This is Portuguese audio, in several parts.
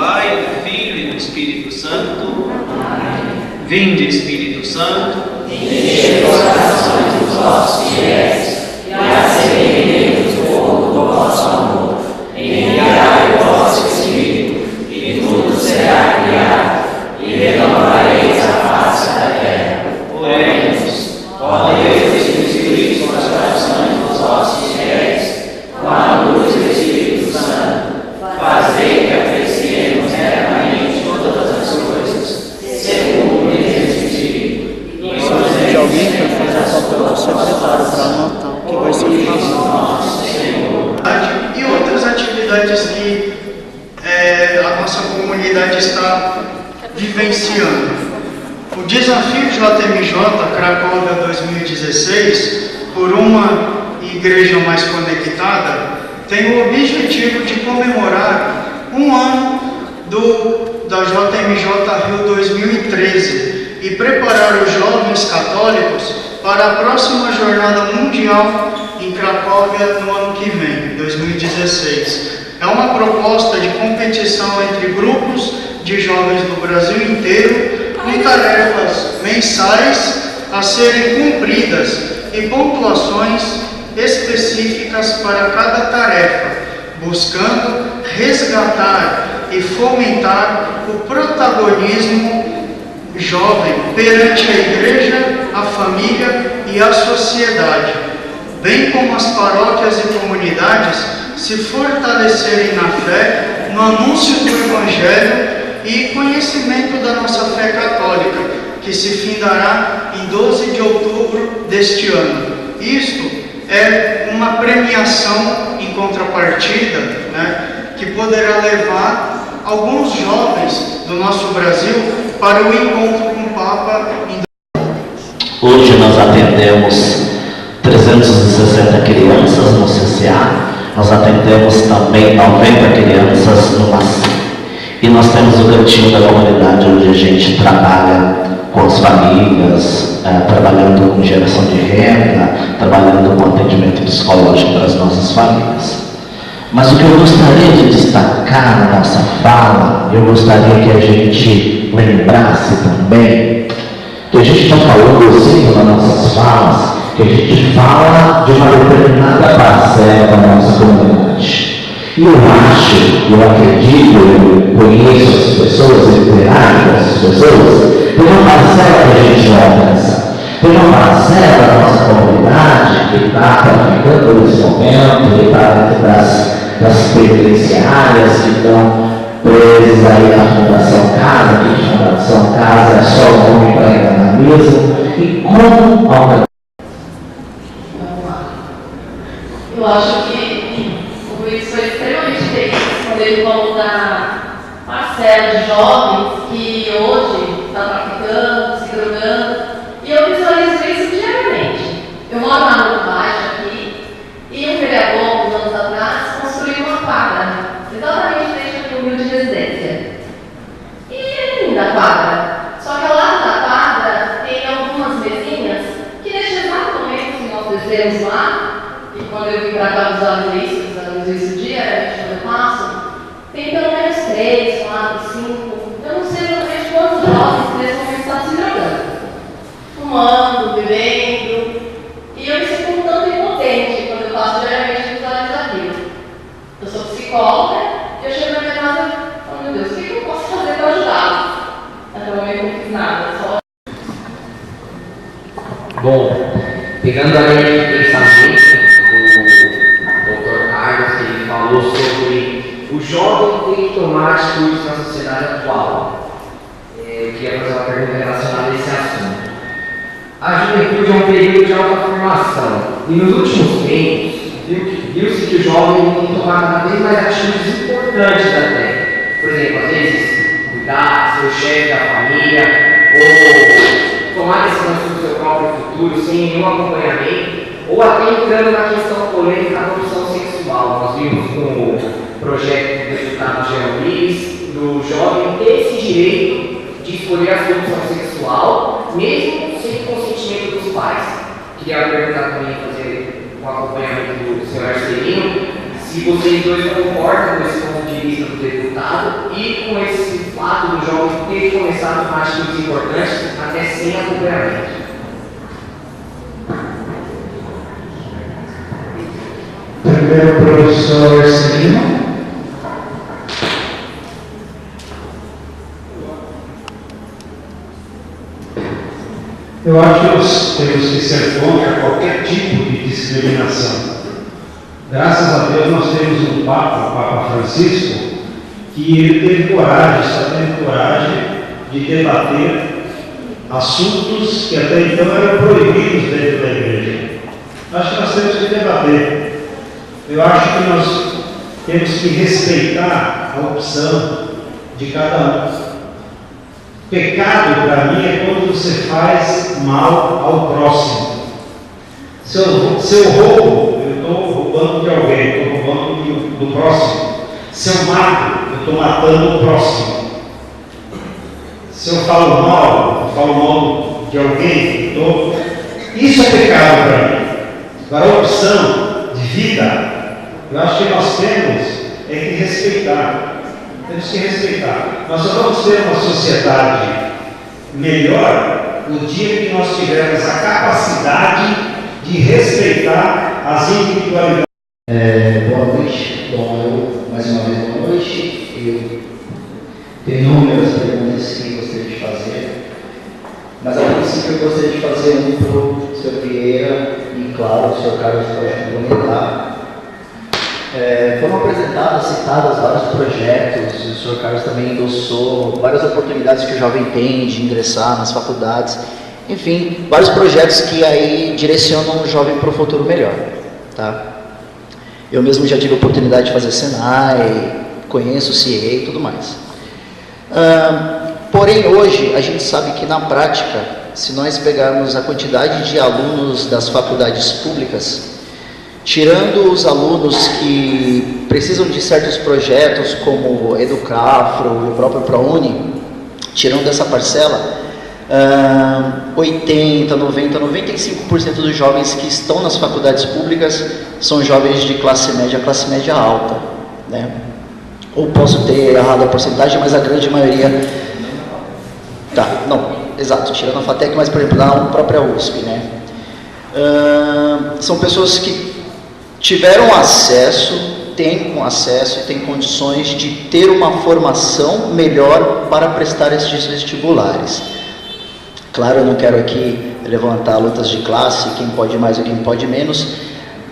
Pai, do Filho e do Espírito Santo. Amém. Vinde, Espírito Santo, enchei os corações dos vossos fiéis e acendei o fogo do vosso amor. Enviai o vosso Espírito, e tudo será criado, e renovareis a face da terra. Oremos, ó Deus, que instruís os corações dos vossos fiéis, com a luz do Espírito Santo, fazei que apreciemos eternamente todas as coisas, segundo o mesmo Espírito. Se alguém quer fazer o papel do secretário para anotar o que vai ser falado. E outras atividades que a nossa comunidade está vivenciando. O desafio JMJ Cracóvia 2016, por uma igreja mais conectada, tem o objetivo de comemorar um ano da JMJ Rio 2013 e preparar os jovens católicos para a próxima Jornada Mundial em Cracóvia no ano que vem, 2016. É uma proposta de competição entre grupos de jovens do Brasil inteiro, com tarefas mensais a serem cumpridas e pontuações específicas para cada tarefa, buscando resgatar e fomentar o protagonismo jovem perante a igreja, a família e a sociedade, bem como as paróquias e comunidades se fortalecerem na fé, no anúncio do Evangelho e conhecimento da nossa fé católica, que se findará em 12 de outubro deste ano. Isto é uma premiação em contrapartida, que poderá levar alguns jovens do nosso Brasil para o encontro com o Papa. Hoje nós atendemos 360 crianças no CCA, nós atendemos também 90 crianças no MACI. E nós temos o cantinho da comunidade, onde a gente trabalha com as famílias, trabalhando com geração de renda, trabalhando com atendimento psicológico para as nossas famílias. Mas o que eu gostaria de destacar na nossa fala, eu gostaria que a gente lembrasse também, que a gente está falando assim nas nossas falas, que a gente fala de uma determinada parcela da nossa comunidade. E eu acho, eu acredito, eu conheço as pessoas, eu interajo com essas pessoas, tem uma parcela que a gente não alcança. Tem uma parcela da nossa comunidade que está traficando nesse momento, que está dentro das penitenciárias, que estão presos aí na Fundação Casa, que a Fundação Casa é só o nome para enganar mesmo. E como alcançar? Vamos lá. Eu acho que o Luiz foi extremamente feliz quando ele falou da parcela de jovens que hoje está traficando, se drogando. E eu visualizo isso diariamente. Eu moro na Rua Baixo aqui, e um vereador, uns anos atrás, construiu uma quadra, exatamente frente aqui no Rio de Residência. E é linda a quadra. Só que ao lado da quadra tem algumas mesinhas que neste exato momento que nós descemos lá, e quando eu vim para cá visualizo isso diariamente quando eu passo, tem pelo menos 3, 4, 5, eu não sei exatamente quantos jovens nesse momento estão se drogando. Fumando, bebendo, e eu me sinto um tanto impotente quando eu passo diariamente e visualizo aquilo. Eu sou psicóloga e eu chego na minha casa falando, meu Deus, o que eu posso fazer para ajudá-los? Até o momento eu não fiz nada, só... Bom, pegando a linha de pensamento do Dr. Carlos, que ele falou sobre o jovem tem que tomar atitudes na sociedade atual. Eu queria fazer uma pergunta relacionada a esse assunto. A juventude é um período de alta formação e nos últimos tempos viu-se que o jovem tem que tomar cada vez mais atitudes importantes até. Por exemplo, às vezes, cuidar do seu chefe da família ou tomar decisões sobre o seu próprio futuro sem nenhum acompanhamento ou até entrando na questão polêmica da opção sexual. Nós vimos com o projeto do deputado Jean Luiz, do jovem ter esse direito de escolher a sua opção sexual, mesmo sem consentimento dos pais. Queria perguntar também, fazer um acompanhamento do senhor Arcelino, se vocês dois concordam com esse ponto de vista do deputado e com esse fato do jovem ter começado com atitudes importantes até sem acompanhamento. Primeiro, professor Celino. Eu acho que nós temos que ser contra qualquer tipo de discriminação. Graças a Deus nós temos um Papa, o Papa Francisco, que ele teve coragem, está tendo coragem de debater assuntos que até então eram proibidos dentro da igreja. Acho que nós temos que debater. Eu acho que nós temos que respeitar a opção de cada um. Pecado, para mim, é quando você faz mal ao próximo. Se eu roubo, eu estou roubando de alguém, estou roubando do próximo. Se eu mato, eu estou matando o próximo. Se eu falo mal de alguém, isso é pecado para mim. Agora, a opção de vida, eu acho que nós temos que respeitar. Temos que respeitar. Nós só vamos ter uma sociedade melhor no dia que nós tivermos a capacidade de respeitar as individualidades. Boa noite. Bom, eu, mais uma vez, boa noite. Eu tenho inúmeras perguntas que gostaria de fazer, mas a princípio eu gostaria de fazer um para o Sr. Vieira e, claro, o Sr. Carlos pode complementar. Foram apresentados, citados vários projetos, o Sr. Carlos também endossou várias oportunidades que o jovem tem de ingressar nas faculdades, enfim, vários projetos que aí direcionam o jovem para o futuro melhor, tá? Eu mesmo já tive a oportunidade de fazer Senai, conheço o CIE e tudo mais. Porém, hoje, a gente sabe que na prática, se nós pegarmos a quantidade de alunos das faculdades públicas, tirando os alunos que precisam de certos projetos como Educafro e o próprio ProUni, tirando essa parcela, 80, 90, 95% dos jovens que estão nas faculdades públicas são jovens de classe média alta, né? Ou posso ter errado a porcentagem, mas a grande maioria... Tá, não, exato, tirando a FATEC, mas por exemplo, na própria USP, né? São pessoas que tiveram acesso, têm acesso e têm condições de ter uma formação melhor para prestar esses vestibulares. Claro, eu não quero aqui levantar lutas de classe, quem pode mais ou quem pode menos,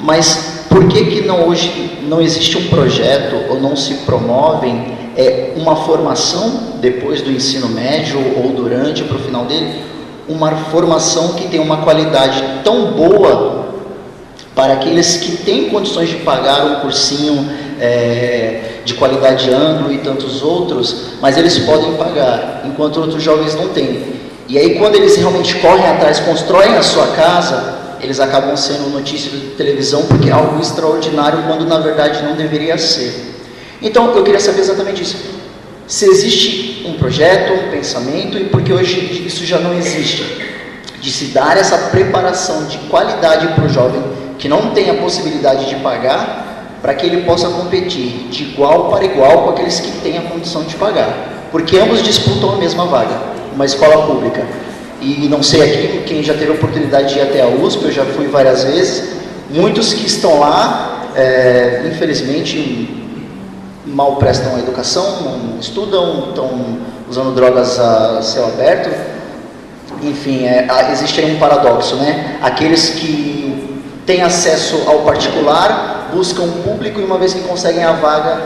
mas por que hoje não existe um projeto ou não se promovem uma formação depois do ensino médio ou durante para o final dele, uma formação que tem uma qualidade tão boa para aqueles que têm condições de pagar um cursinho de qualidade Anglo e tantos outros, mas eles podem pagar, enquanto outros jovens não têm. E aí, quando eles realmente correm atrás, constroem a sua casa, eles acabam sendo notícia de televisão porque é algo extraordinário, quando na verdade não deveria ser. Então, eu queria saber exatamente isso. Se existe um projeto, um pensamento, e porque hoje isso já não existe, de se dar essa preparação de qualidade para o jovem que não tem a possibilidade de pagar, para que ele possa competir de igual para igual com aqueles que têm a condição de pagar. Porque ambos disputam a mesma vaga, uma escola pública. E não sei aqui, quem já teve a oportunidade de ir até a USP, eu já fui várias vezes, muitos que estão lá, infelizmente, mal prestam a educação, não estudam, estão usando drogas a céu aberto. Enfim, existe aí um paradoxo, né? Aqueles que têm acesso ao particular, buscam o público e uma vez que conseguem a vaga,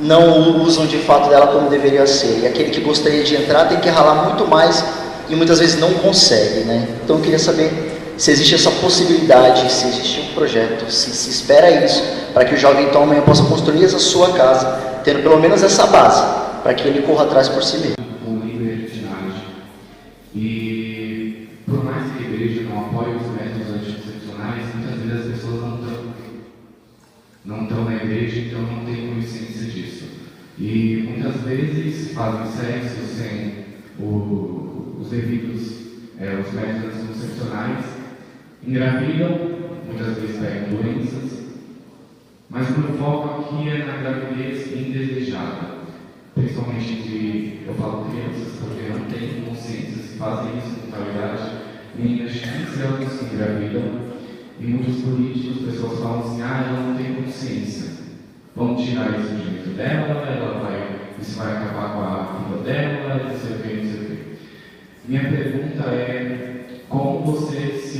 não usam de fato dela como deveria ser. E aquele que gostaria de entrar tem que ralar muito mais e muitas vezes não consegue, né? Então eu queria saber se existe essa possibilidade, se existe um projeto, se espera isso, para que o jovem então amanhã possa construir essa sua casa, tendo pelo menos essa base, para que ele corra atrás por si mesmo. Com libertinagem. E por mais que a igreja não apoie os métodos anticoncepcionais, muitas vezes as pessoas não estão na igreja, então não têm consciência disso. E muitas vezes fazem sexo sem os devidos os métodos anticoncepcionais, engravidam, muitas vezes pegam doenças Mas o meu foco aqui é na gravidez indesejada. Principalmente eu falo crianças, porque não têm consciência se fazem isso com qualidade. Meninas de 15 anos que engravidam, e muitos políticos, pessoas falam assim, ela não tem consciência. Vamos tirar esse direito dela, isso vai acabar com a vida dela, não sei o que, não sei o que. Minha pergunta é, como você se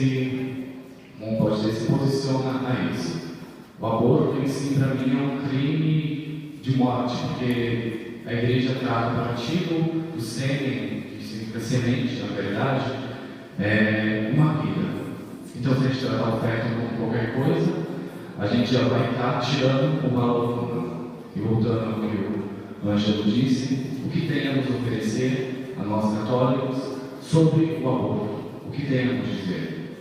posiciona a isso? O aborto em si, para mim, é um crime de morte, porque a igreja trata o partido do sêmen, que significa semente, na verdade, uma vida. Então, se a gente tratar o feto como qualquer coisa, a gente já vai estar tirando o valor humano. E voltando ao que o Ângelo disse, o que tem a nos oferecer, a nós católicos, sobre o aborto? O que tem a nos dizer?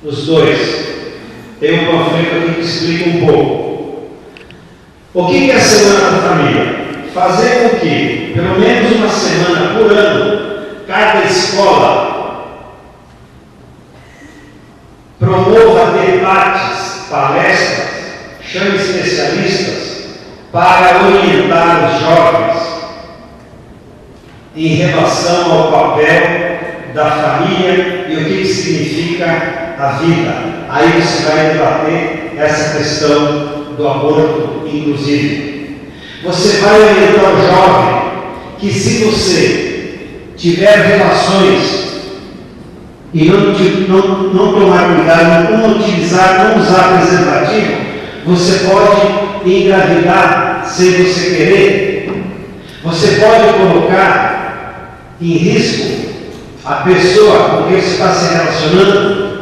Os dois. Tem um panfleto aqui que explica um pouco. O que é a Semana da Família? Fazer com que, pelo menos uma semana por ano, cada escola promova debates, palestras, chame especialistas para orientar os jovens em relação ao papel da família e o que significa a vida. Aí você vai debater essa questão do aborto, inclusive. Você vai orientar o jovem que, se você tiver relações e não tomar cuidado, não usar preservativo, você pode engravidar sem você querer. Você pode colocar em risco a pessoa com quem você está se relacionando.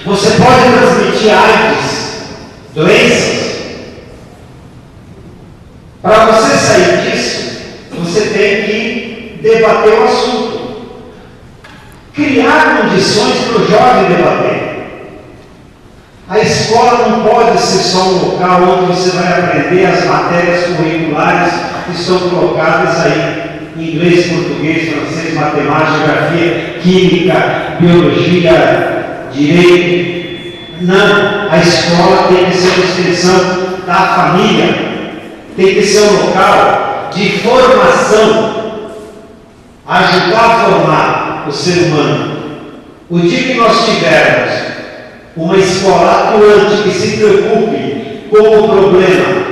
Você pode transmitir AIDS, doenças. Para você sair disso, você tem que debater o assunto. Criar condições para o jovem debater. A escola não pode ser só um local onde você vai aprender as matérias curriculares que estão colocadas aí, em inglês, português, francês, matemática, geografia, química, biologia, direito. Não, a escola tem que ser uma extensão da família, tem que ser um local de formação, ajudar a formar o ser humano. O dia que nós tivermos uma escola atuante que se preocupe com o problema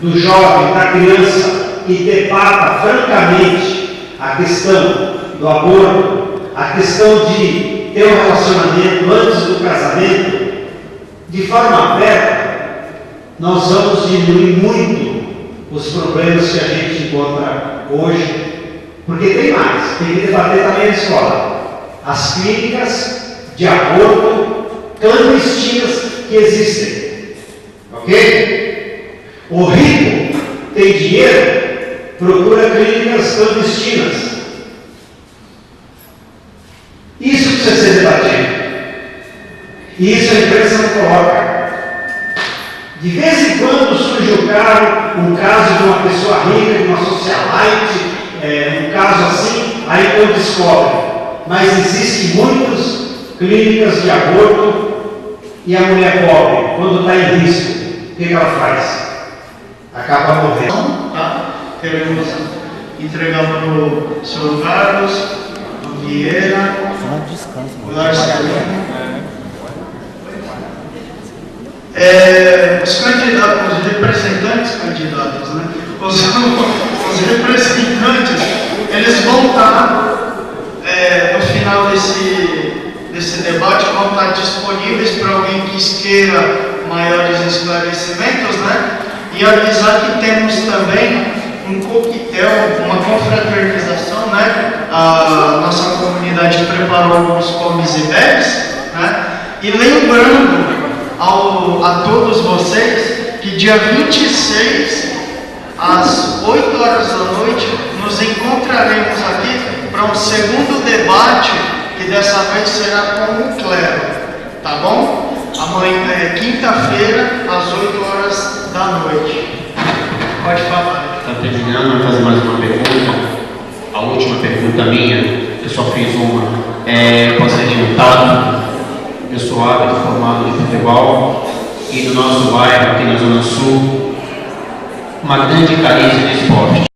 do jovem, da criança, e debata francamente a questão do aborto, a questão de ter um relacionamento antes do casamento, de forma aberta, nós vamos diminuir muito os problemas que a gente encontra hoje. Porque tem mais, tem que debater também na escola. As clínicas de aborto clandestinas que existem. Ok? O rico tem dinheiro, procura clínicas clandestinas. Isso precisa ser debatido. E isso a imprensa não coloca. De vez em quando surge um caso de uma pessoa rica, de uma socialite, um caso assim, aí eu descobre. Mas existem muitas clínicas de aborto e a mulher pobre, quando está em risco, o que ela faz? Acaba morrendo. Tá? Queremos entregar para o senhor Carlos, o Vieira, o Larson. Os candidatos, os representantes candidatos, né? Os representantes, eles vão estar, no final desse debate, vão estar disponíveis para alguém que queira maiores esclarecimentos, né? E avisar que temos também um coquetel, uma confraternização, né? A nossa comunidade preparou alguns comes e bebes, né? E lembrando a todos vocês que dia 26, às 8 horas da noite, nos encontraremos aqui para um segundo debate, que dessa vez será com o clero, tá bom? Amanhã é quinta-feira, às 8 horas da noite. Pode falar. Está terminando, vou fazer mais uma pergunta. A última pergunta minha, eu só fiz uma. Posso ser adiantado? Eu sou árbitro formado de futebol e do nosso bairro, aqui na Zona Sul, uma grande carência de esporte.